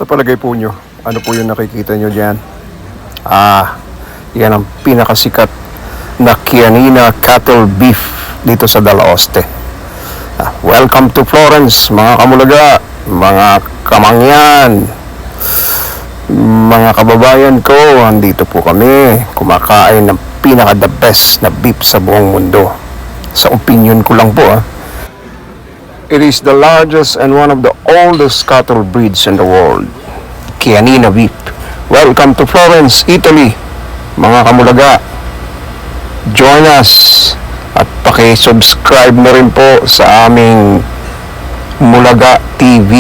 Sa palagay po nyo, ano po yung nakikita nyo dyan? Yan ang pinakasikat na Chianina cattle beef dito sa Dalaoste. Welcome to Florence, mga kamulaga, mga kamangyan, mga kababayan ko. Andito po kami kumakain ng pinaka-the best na beef sa buong mundo. Sa opinion ko lang po. It is the largest and one of the oldest cattle breeds in the world. Chianina beef. Welcome to Florence, Italy. Mga kamulaga, join us at paki-subscribe na rin po sa aming Mulaga TV.